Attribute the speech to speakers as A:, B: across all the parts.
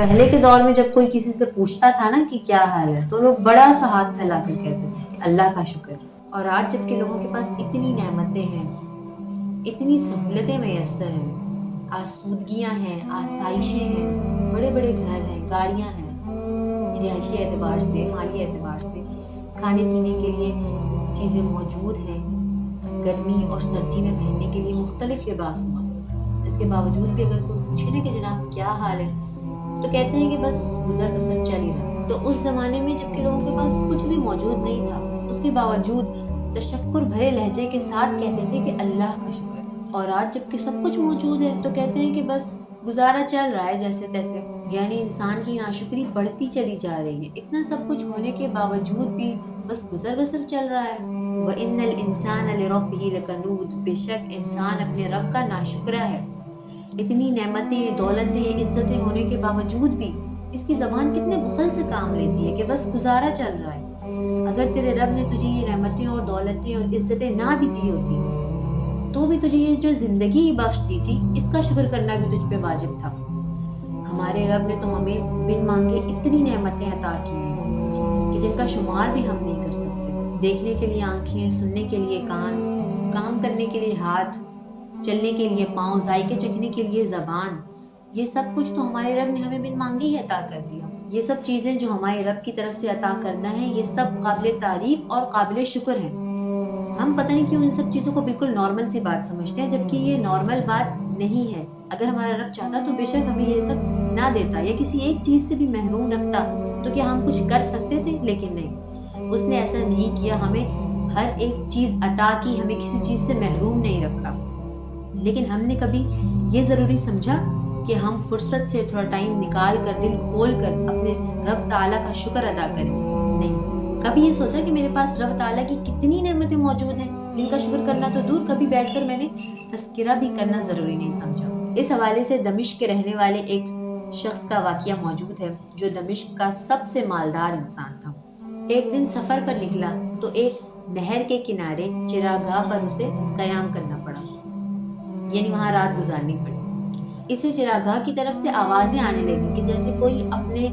A: پہلے کے دور میں جب کوئی کسی سے پوچھتا تھا نا کہ کیا حال ہے، تو لوگ بڑا سا ہاتھ پھیلا کر کہتے تھے کہ اللہ کا شکر۔ اور آج جب کہ لوگوں کے پاس اتنی نعمتیں ہیں، اتنی سہولتیں میسر ہیں، آسودگیاں ہیں، آسائشیں ہیں، بڑے بڑے گھر ہیں، گاڑیاں ہیں، رہائشی اعتبار سے، مالی اعتبار سے، کھانے پینے کے لیے چیزیں موجود ہیں، گرمی اور سردی میں پہننے کے لیے مختلف لباس موجود ہیں۔ اس کے باوجود بھی اگر کوئی پوچھے نا کہ جناب کیا حال ہے، تو کہتے ہیں کہ بس گزر بسر چل ہی رہا ہے۔ تو اس زمانے میں جب کہ لوگوں کے پاس کچھ بھی موجود نہیں تھا، اس کے باوجود تشکر بھرے لہجے کے ساتھ کہتے تھے کہ اللہ کا شکر۔ اور آج جب کہ سب کچھ موجود ہے تو کہتے ہیں کہ بس گزارا چل رہا ہے جیسے تیسے۔ یعنی انسان کی ناشکری بڑھتی چلی جا رہی ہے، اتنا سب کچھ ہونے کے باوجود بھی بس گزر بسر چل رہا ہے۔ وَإِنَّ الْإِنسَانَ لِرَبِّهِ لَكَنُودٌ، بے شک انسان اپنے رب کا ناشکرا ہے۔ اتنی نعمتیں، دولتیں، عزتیں ہونے کے باوجود بھی اس کی زبان کتنے بخل سے کام لیتی ہے کہ بس گزارا چل رہا ہے۔ اگر تیرے رب نے تجھے یہ نعمتیں اور دولتیں اور عزتیں نہ بھی دی ہوتی تو بھی تجھے یہ جو زندگی بخش دی تھی، اس کا شکر کرنا بھی تجھ پہ واجب تھا۔ ہمارے رب نے تو ہمیں بن مانگے اتنی نعمتیں عطا کی ہیں کہ جن کا شمار بھی ہم نہیں کر سکتے۔ دیکھنے کے لیے آنکھیں، سننے کے لیے کان، کام کرنے کے لیے ہاتھ، چلنے کے لیے پاؤں، ذائقے چکھنے کے لیے زبان، یہ سب کچھ تو ہمارے رب نے ہمیں بن مانگے ہی عطا کر دیا۔ یہ سب چیزیں جو ہمارے رب کی طرف سے عطا کردہ ہیں، یہ سب قابل تعریف اور قابل شکر ہیں۔ ہم پتہ نہیں کیوں ان سب چیزوں کو بالکل نارمل سی بات سمجھتے ہیں، جبکہ یہ نارمل بات نہیں ہے۔ اگر ہمارا رب چاہتا تو بے شک ہمیں یہ سب نہ دیتا یا کسی ایک چیز سے بھی محروم رکھتا تو کیا ہم کچھ کر سکتے تھے؟ لیکن نہیں، اس نے ایسا نہیں کیا، ہمیں ہر ایک چیز عطا کی، ہمیں کسی چیز سے محروم نہیں رکھا۔ لیکن ہم نے کبھی یہ ضروری سمجھا کہ ہم فرصت سے تھوڑا ٹائم نکال کر، دل کھول کر اپنے رب تعالیٰ کا شکر ادا کریں؟ نہیں۔ کبھی یہ سوچا کہ میرے پاس رب تعالیٰ کی کتنی نعمتیں موجود ہیں جن کا شکر کرنا تو دور، کبھی بیٹھ کر میں نے تذکرہ بھی کرنا ضروری نہیں سمجھا۔ اس حوالے سے دمشق کے رہنے والے ایک شخص کا واقعہ موجود ہے جو دمشق کا سب سے مالدار انسان تھا۔ ایک دن سفر پر نکلا تو ایک نہر کے کنارے چراگاہ پر اسے قیام کرنا پڑا، یعنی وہاں رات گزارنی پڑی۔ اسے چراگاہ کی طرف سے آوازیں آنے لگیں کہ جیسے کوئی اپنے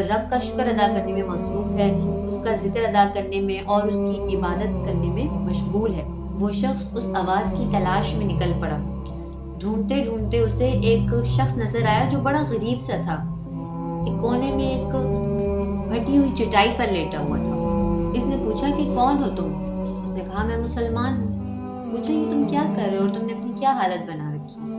A: رب کا شکر ادا کرنے میں مصروف ہے، اس کا ذکر ادا کرنے میں اور اس کی عبادت کرنے میں مشغول ہے۔ وہ شخص اس آواز کی تلاش میں نکل پڑا۔ ڈھونڈتے ڈھونڈتے اسے ایک شخص نظر آیا جو بڑا غریب سا تھا۔ ایک کونے میں ایک پھٹی ہوئی چٹائی پر لیٹا ہوا تھا۔ اس نے پوچھا کہ کون ہو تم؟ اس نے کہا میں مسلمان ہوں۔ پوچھا یہ تم کیا کر رہے ہو اور تم نے اپنی کیا حالت بنا رکھی ہے؟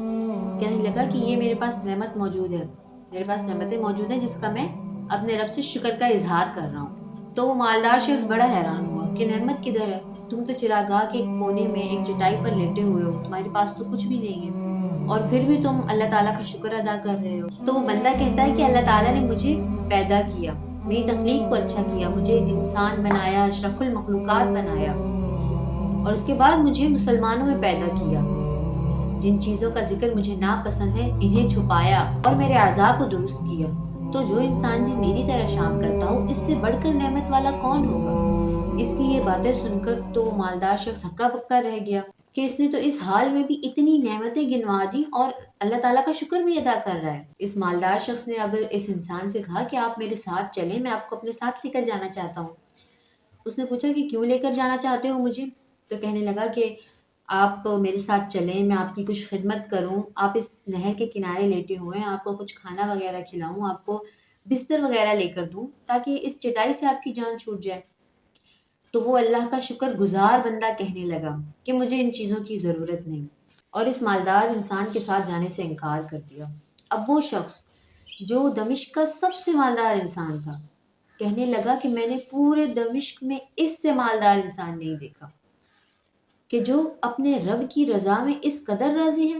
A: کہنے لگا کہ یہ میرے پاس نعمت موجود ہے، میرے پاس نعمتیں موجود ہیں جس کا میں اپنے رب سے شکر کا اظہار کر رہا ہوں۔ تو وہ مالدار شخص بڑا حیران ہوا کہ نعمت کدھر ہے؟ تم تو چراگاہ کے کونے میں ایک چٹائی پر لیٹے ہوئے ہو، تمہارے پاس تو کچھ بھی نہیں ہے، اور پھر بھی تم اللہ تعالیٰ کا شکر ادا کر رہے ہو۔ تو وہ بندہ کہتا ہے کہ اللہ تعالیٰ نے مجھے پیدا کیا، میری تخلیق کو اچھا کیا، مجھے انسان بنایا، اشرف المخلوقات بنایا، اور اس کے بعد مجھے مسلمانوں میں پیدا کیا۔ جن چیزوں کا ذکر مجھے ناپسند ہے انہیں چھپایا اور میرے اعضاء کو درست کیا۔ تو جو انسان بھی میری طرح شام کرتا ہو، اس سے بڑھ کر نعمت والا کون ہوگا؟ اس کی یہ باتیں سن کر تو وہ مالدار شخص ہکا بکا رہ گیا کہ اس نے تو اس حال میں بھی اتنی نعمتیں گنوا دی اور اللہ تعالیٰ کا شکر بھی ادا کر رہا ہے۔ اس مالدار شخص نے اب اس انسان سے کہا کہ آپ میرے ساتھ چلیں، میں آپ کو اپنے ساتھ لے کر جانا چاہتا ہوں۔ اس نے پوچھا کہ کیوں لے کر جانا چاہتے ہو مجھے؟ تو کہنے لگا کہ آپ میرے ساتھ چلیں، میں آپ کی کچھ خدمت کروں، آپ اس نہر کے کنارے لیٹے ہوئے ہیں، آپ کو کچھ کھانا وغیرہ کھلاؤں، آپ کو بستر وغیرہ لے کر دوں تاکہ اس چٹائی سے آپ کی جان چھوٹ جائے۔ تو وہ اللہ کا شکر گزار بندہ کہنے لگا کہ مجھے ان چیزوں کی ضرورت نہیں، اور اس مالدار انسان کے ساتھ جانے سے انکار کر دیا۔ اب وہ شخص جو دمشق کا سب سے مالدار انسان تھا کہنے لگا کہ میں نے پورے دمشق میں اس سے مالدار انسان نہیں دیکھا کہ جو اپنے رب کی رضا میں اس قدر راضی ہے،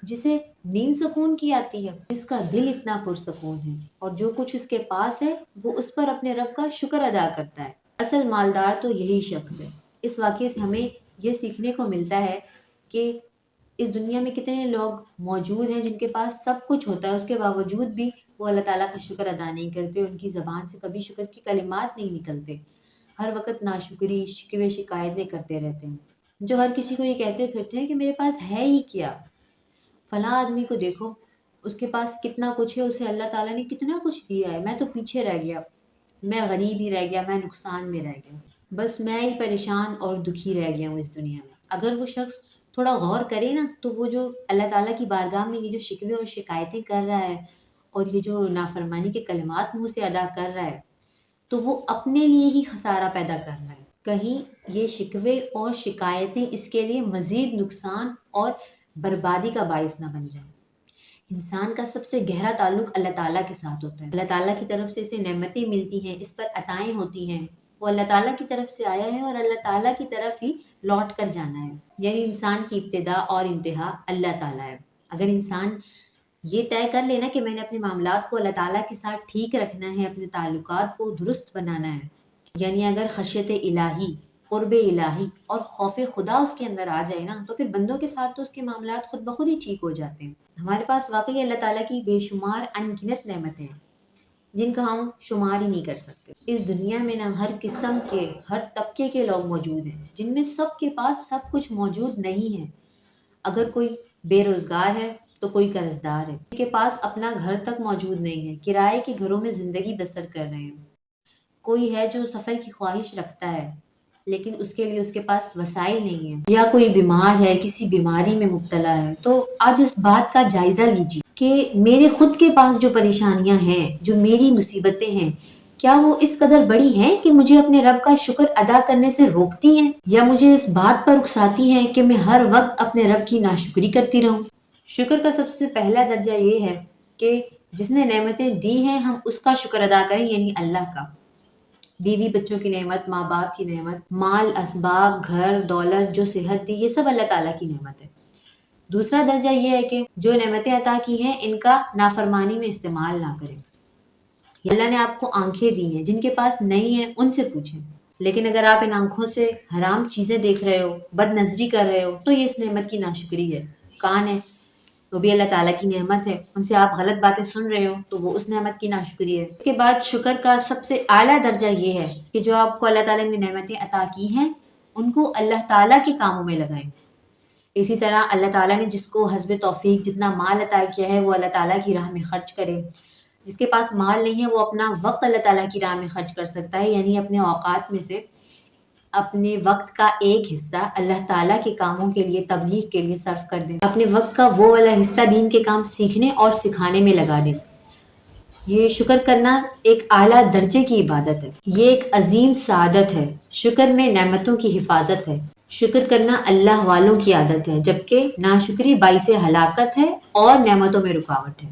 A: جسے نیند سکون کی آتی ہے، جس کا دل اتنا پرسکون ہے، اور جو کچھ اس کے پاس ہے وہ اس پر اپنے رب کا شکر ادا کرتا ہے۔ اصل مالدار تو یہی شخص ہے۔ اس واقعے سے ہمیں یہ سیکھنے کو ملتا ہے کہ اس دنیا میں کتنے لوگ موجود ہیں جن کے پاس سب کچھ ہوتا ہے، اس کے باوجود بھی وہ اللہ تعالیٰ کا شکر ادا نہیں کرتے، ان کی زبان سے کبھی شکر کی کلمات نہیں نکلتے، ہر وقت ناشکری، شکوے شکایتیں کرتے رہتے ہیں، جو ہر کسی کو یہ کہتے پھرتے ہیں کہ میرے پاس ہے ہی کیا۔ فلاں آدمی کو دیکھو، اس کے پاس کتنا کچھ ہے، اسے اللہ تعالیٰ نے کتنا کچھ دیا ہے، میں تو پیچھے رہ گیا، میں غریب ہی رہ گیا، میں نقصان میں رہ گیا، بس میں ہی پریشان اور دکھی رہ گیا ہوں اس دنیا میں۔ اگر وہ شخص تھوڑا غور کرے نا، تو وہ جو اللہ تعالیٰ کی بارگاہ میں یہ جو شکوے اور شکایتیں کر رہا ہے اور یہ جو نافرمانی کے کلمات منہ سے ادا کر رہا ہے، تو وہ اپنے لیے ہی خسارہ پیدا کر رہا ہے۔ کہیں یہ شکوے اور شکایتیں اس کے لیے مزید نقصان اور بربادی کا باعث نہ بن جائیں۔ انسان کا سب سے گہرا تعلق اللہ تعالیٰ کے ساتھ ہوتا ہے۔ اللہ تعالیٰ کی طرف سے اسے نعمتیں ملتی ہیں، اس پر عطائیں ہوتی ہیں، وہ اللہ تعالیٰ کی طرف سے آیا ہے اور اللہ تعالیٰ کی طرف ہی لوٹ کر جانا ہے۔ یعنی انسان کی ابتدا اور انتہا اللہ تعالیٰ ہے۔ اگر انسان یہ طے کر لینا کہ میں نے اپنے معاملات کو اللہ تعالیٰ کے ساتھ ٹھیک رکھنا ہے، اپنے تعلقات کو درست بنانا ہے، یعنی اگر خشیت الہی، قرب الہی اور خوف خدا اس کے اندر آ جائے نا، تو پھر بندوں کے ساتھ تو اس کے معاملات خود بخود ہی ٹھیک ہو جاتے ہیں۔ ہمارے پاس واقعی اللہ تعالیٰ کی بے شمار انگنت نعمتیں ہیں جن کا ہم شمار ہی نہیں کر سکتے۔ اس دنیا میں نا ہر قسم کے، ہر طبقے کے لوگ موجود ہیں، جن میں سب کے پاس سب کچھ موجود نہیں ہے۔ اگر کوئی بے روزگار ہے تو کوئی قرض دار ہے، کسی کے پاس اپنا گھر تک موجود نہیں ہے، کرائے کے گھروں میں زندگی بسر کر رہے ہیں، کوئی ہے جو سفر کی خواہش رکھتا ہے لیکن اس کے لیے اس کے پاس وسائل نہیں ہیں، یا کوئی بیمار ہے، کسی بیماری میں مبتلا ہے۔ تو آج اس بات کا جائزہ لیجیے کہ میرے خود کے پاس جو پریشانیاں ہیں، جو میری مصیبتیں ہیں، کیا وہ اس قدر بڑی ہیں کہ مجھے اپنے رب کا شکر ادا کرنے سے روکتی ہیں، یا مجھے اس بات پر اکساتی ہیں کہ میں ہر وقت اپنے رب کی ناشکری کرتی رہوں۔ شکر کا سب سے پہلا درجہ یہ ہے کہ جس نے نعمتیں دی ہیں ہم اس کا شکر ادا کریں، یعنی اللہ کا۔ بیوی بچوں کی نعمت، ماں باپ کی نعمت، مال اسباب، گھر دولت، جو صحت دی، یہ سب اللہ تعالیٰ کی نعمت ہے۔ دوسرا درجہ یہ ہے کہ جو نعمتیں عطا کی ہیں ان کا نافرمانی میں استعمال نہ کریں۔ اللہ نے آپ کو آنکھیں دی ہیں، جن کے پاس نہیں ہیں ان سے پوچھیں، لیکن اگر آپ ان آنکھوں سے حرام چیزیں دیکھ رہے ہو، بد نظری کر رہے ہو، تو یہ اس نعمت کی ناشکری ہے۔ کان ہے، وہ بھی اللہ تعالیٰ کی نعمت ہے، ان سے آپ غلط باتیں سن رہے ہو تو وہ اس نعمت کی ناشکری ہے۔ اس کے بعد شکر کا سب سے اعلیٰ درجہ یہ ہے کہ جو آپ کو اللہ تعالیٰ نے نعمتیں عطا کی ہیں ان کو اللہ تعالیٰ کے کاموں میں لگائیں۔ اسی طرح اللہ تعالیٰ نے جس کو حسب توفیق جتنا مال عطا کیا ہے وہ اللہ تعالیٰ کی راہ میں خرچ کرے۔ جس کے پاس مال نہیں ہے وہ اپنا وقت اللہ تعالیٰ کی راہ میں خرچ کر سکتا ہے، یعنی اپنے اوقات میں سے اپنے وقت کا ایک حصہ اللہ تعالیٰ کے کاموں کے لیے، تبلیغ کے لیے صرف کر دیں، اپنے وقت کا وہ والا حصہ دین کے کام سیکھنے اور سکھانے میں لگا دیں۔ یہ شکر کرنا ایک اعلیٰ درجے کی عبادت ہے، یہ ایک عظیم سعادت ہے۔ شکر میں نعمتوں کی حفاظت ہے۔ شکر کرنا اللہ والوں کی عادت ہے، جبکہ ناشکری باعث ہلاکت ہے اور نعمتوں میں رکاوٹ ہے۔